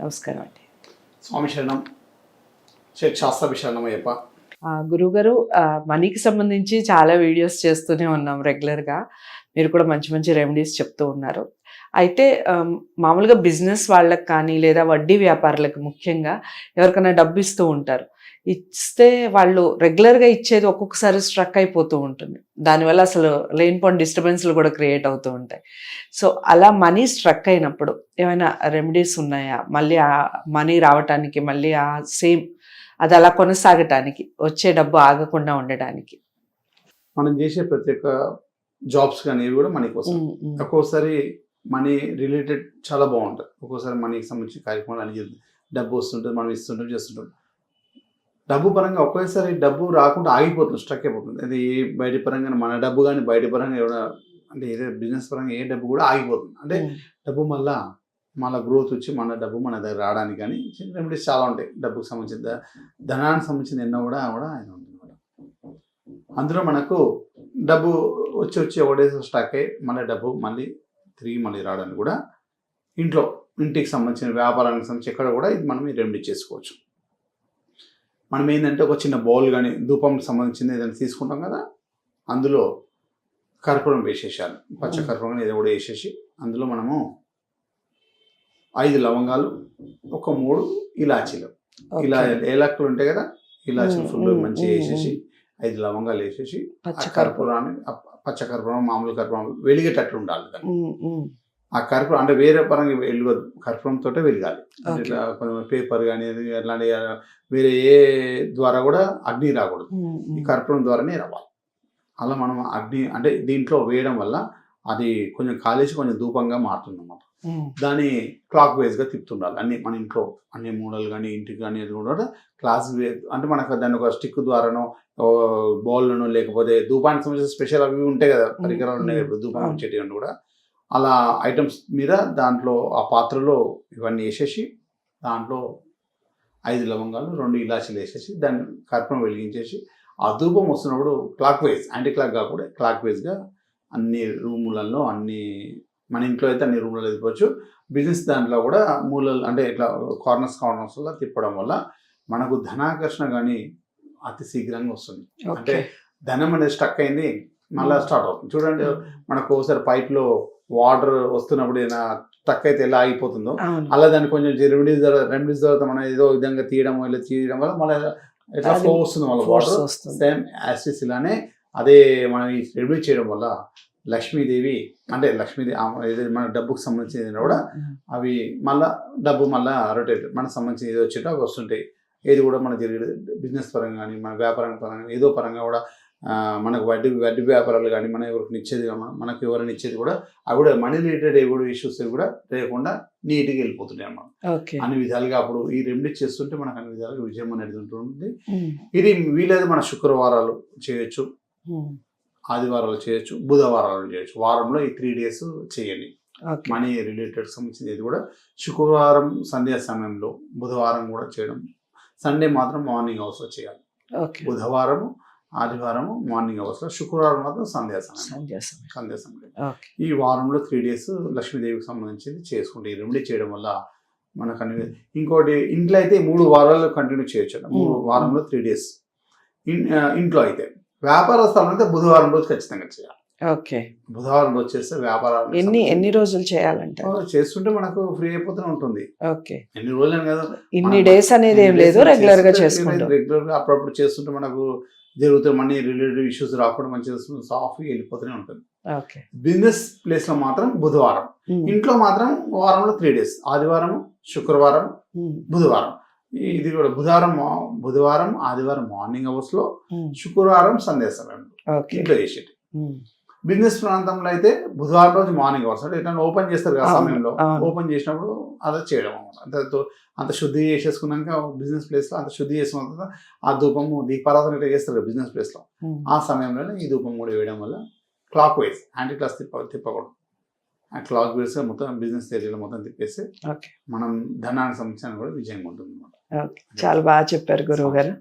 నమస్కారం అండి. స్వామి శరణం. శాస్త్ర శరణం అయ్యప్ప. గురువుగారు, మనీకి సంబంధించి చాలా వీడియోస్ చేస్తూనే ఉన్నాం రెగ్యులర్గా. మీరు కూడా మంచి మంచి రెమెడీస్ చెప్తూ ఉన్నారు. అయితే మామూలుగా బిజినెస్ వాళ్ళకి కానీ లేదా వడ్డీ వ్యాపారులకు ముఖ్యంగా ఎవరికైనా డబ్బు ఇస్తూ ఉంటారు. ఇస్తే వాళ్ళు రెగ్యులర్గా ఇచ్చేది ఒక్కొక్కసారి స్ట్రక్ అయిపోతూ ఉంటుంది. దానివల్ల అసలు లేనిపోని డిస్టర్బెన్స్లు కూడా క్రియేట్ అవుతూ ఉంటాయి. సో అలా మనీ స్ట్రక్ అయినప్పుడు ఏమైనా రెమెడీస్ ఉన్నాయా? మళ్ళీ ఆ మనీ రావటానికి, మళ్ళీ ఆ సేమ్ అది అలా కొనసాగటానికి, వచ్చే డబ్బు ఆగకుండా ఉండడానికి? మనం చేసే ప్రతి ఒక్క జాబ్స్ కానీ ఇవి కూడా మనీ కోసం. ఒక్కోసారి మనీ రిలేటెడ్ చాలా బాగుంటుంది. ఒక్కోసారి మనీకి సంబంధించిన కార్యక్రమాలు అన్ని డబ్బు వస్తుంటుంది, మనం ఇస్తుంటాం, చేస్తుంటాం. డబ్బు పరంగా ఒకేసారి డబ్బు రాకుండా ఆగిపోతుంది, స్ట్రక్ అయిపోతుంది. అది బయట పరంగా మన డబ్బు కానీ బయట పరంగా ఏమైనా అంటే ఏదో బిజినెస్ పరంగా ఏ డబ్బు కూడా ఆగిపోతుంది. అంటే డబ్బు మళ్ళా గ్రోత్ వచ్చి మన డబ్బు మన దగ్గర రావడానికి కానీ చిన్న రెమెడీస్ చాలా ఉంటాయి. డబ్బుకు సంబంధించిన ధనానికి సంబంధించిన ఎన్నో కూడా ఆయన ఉంటుంది. అందులో మనకు డబ్బు వచ్చి ఒకటేసి స్టాక్ అయ్యి మళ్ళీ డబ్బు మళ్ళీ రావడానికి కూడా ఇంటికి సంబంధించిన వ్యాపారానికి సంబంధించి ఎక్కడ కూడా ఇది మనం ఈ రెమెడీ చేసుకోవచ్చు. మనం ఏంటంటే ఒక చిన్న బౌల్ కానీ ధూపంకి సంబంధించింది ఏదైనా తీసుకుంటాం కదా, అందులో కర్పూరం వేసేసాలి. పచ్చ కర్పూరం ఏదో కూడా వేసేసి అందులో మనము 5 లవంగాలు, ఒక 3 ఇలాచీలు, ఇలా ఏలక్కులు ఉంటాయి కదా, ఇలాచీలు ఫుల్ మంచిగా వేసేసి 5 లవంగాలు వేసేసి పచ్చ కర్పూరం మామూలు కర్పూరం వెలిగేటట్టు ఉండాలి. ఆ కర్పూరం అంటే వేరే పరంగా వెలుగదు, కర్పూరంతో వెలగాలి. ఇట్లా కొంచెం పేపర్ కానీ అట్లాంటి వేరే ఏ ద్వారా కూడా అగ్ని రాకూడదు, ఈ కర్పూరం ద్వారానే రావాలి. అలా మనం అగ్ని అంటే దీంట్లో వేయడం వల్ల అది కొంచెం కాలేసి కొంచెం ధూపంగా మారుతుంది అన్నమాట. దాన్ని క్లాక్ వైజ్గా తిప్పుతుండాలి. మన ఇంట్లో అన్ని మూడలు కానీ ఇంటికి కానీ అది కూడా క్లాస్ అంటే మనకు దాన్ని ఒక స్టిక్ ద్వారానో బౌల్లోనో లేకపోతే ధూపానికి సంబంధించిన స్పెషల్ అవి ఉంటాయి కదా పరికరాలు ఉన్నాయి ఇప్పుడు ధూపం వచ్చేటివన్నీ కూడా అలా ఐటమ్స్ మీద దాంట్లో ఆ పాత్రలో ఇవన్నీ వేసేసి దాంట్లో 5 లవంగాలు 2 ఇలాచీలు వేసేసి దాన్ని కర్పూరం వెలిగించేసి ఆ ధూపం వస్తున్నప్పుడు క్లాక్ వైజ్, యాంటీ క్లాక్ కాకుండా క్లాక్ వైజ్గా అన్ని రూములలో మన ఇంట్లో అయితే అన్ని రూములలో వెళ్ళిపోవచ్చు. బిజినెస్ దాంట్లో కూడా మూలలు అంటే ఇట్లా కార్నర్స్లో తిప్పడం వల్ల మనకు ధనాకర్షణ కానీ అతి శీఘ్రంగా వస్తుంది. అంటే ధనం అనేది స్టక్ అయింది మళ్ళీ స్టార్ట్ అవుతుంది. చూడండి, మనకు ఒకసారి పైప్లో వాటర్ వస్తున్నప్పుడు ఏదైనా స్టక్ అయితే ఎలా ఆగిపోతుందో అలా దాన్ని కొంచెం రెమెడీస్ తర్వాత మనం ఏదో విధంగా తీయడం వల్ల మళ్ళీ ఎట్లా ఫ్లో వస్తుంది మళ్ళీ వాటర్. సేమ్ యాసిస్ ఇలానే అదే మనం ఈ రెమెడీ చేయడం వల్ల లక్ష్మీదేవి అంటే లక్ష్మీదేవి మన డబ్బుకు సంబంధించిన కూడా అవి డబ్బు రొటేట్ మనకు సంబంధించిన ఏదో వచ్చేటో అవి వస్తుంటాయి. ఏది కూడా మన జరిగే బిజినెస్ పరంగా కానీ మన వ్యాపారం పరంగా ఏదో పరంగా కూడా మనకు వడ్డీ వ్యాపారాలు కానీ మనం ఎవరికి ఇచ్చేది మనకు ఎవరైనా ఇచ్చేది కూడా అవి కూడా మనీ రిలేటెడ్ ఏవో ఇష్యూస్ కూడా లేకుండా నీట్గా వెళ్ళిపోతుంటాయి అన్నమాట. అన్ని విధాలుగా అప్పుడు ఈ రెమెడీ చేస్తుంటే మనకు అన్ని విధాలుగా విజయం అనేది ఉంటుంది. ఇది వీలైతే మన శుక్రవారాలు చేయొచ్చు, ఆదివారాలు చేయొచ్చు, బుధవారాలు చేయొచ్చు. వారంలో ఈ 3 days చేయండి. మనీ రిలేటెడ్ సంబంధించింది ఇది కూడా శుక్రవారం సంధ్యా సమయంలో, బుధవారం కూడా చేయడం, సండే మాత్రం మార్నింగ్ అవర్స్లో చేయాలి. బుధవారము ఆదివారము మార్నింగ్ అవర్స్లో, శుక్రవారం మాత్రం సంధ్యా సమయం. ఈ వారంలో 3 days లక్ష్మీదేవికి సంబంధించింది చేసుకుంటే ఈ రెమెడీ చేయడం వల్ల మనకు అన్ని. ఇంకోటి ఇంట్లో అయితే 3 వారాలు కంటిన్యూ చేయొచ్చు. 3 వారంలో 3 days ఇంట్లో అయితే. వ్యాపార స్థలం అయితే బుధవారం రోజు ఖచ్చితంగా చేయాలి. బుధవారం రోజు చేస్తే వ్యాపారాలు ఎన్ని రోజులు చేయాలంటే చేస్తుంటే మనకు ఫ్రీ అయిపోతూనే ఉంటుంది. ఎన్ని రోజులు కదా, ఇన్ని డేస్ అనేది ఏం లేదు, రెగ్యులర్ గా అప్పుడప్పుడు చేస్తుంటే మనకు జరుగుతాయి. మనీ రిలేటెడ్ ఇష్యూస్ రాకుండా మంచిగా సాఫ్ వెళ్ళిపోతూనే ఉంటుంది. బిజినెస్ ప్లేస్ లో మాత్రం బుధవారం, ఇంట్లో మాత్రం వారంలో 3 days, ఆదివారం, శుక్రవారం, బుధవారం. ఇది కూడా బుధవారం ఆదివారం మార్నింగ్ అవర్స్ లో, శుక్రవారం సంధ్యా సమయంలో ఇంట్లో చేసేది. బిజినెస్ ప్రాంతంలో అయితే బుధవారం రోజు మార్నింగ్ అవర్స్ అంటే ఎట్లా ఓపెన్ చేస్తారు కదా సమయంలో, ఓపెన్ చేసినప్పుడు అలా చేయడం అంత శుద్ధి చేసేసుకున్నాక బిజినెస్ ప్లేస్ లో అంత శుద్ధి చేసుకున్న తర్వాత ఆ ధూపము దీపారాధన ఇట్లా చేస్తారు కదా బిజినెస్ ప్లేస్ లో, ఆ సమయంలోనే ఈ ధూపం కూడా వేయడం వల్ల క్లాక్ వైజ్ యాంటీ క్లాక్ తిప్పకూడదు. ఆ క్లాక్ వైజ్ గా మొత్తం బిజినెస్ ఏరియాలో మొత్తం తిప్పేస్తే మనం ధనానికి సంబంధించిన కూడా విజయంగా ఉంటుంది. చాలా బాగా చెప్పారు గురువు గారు.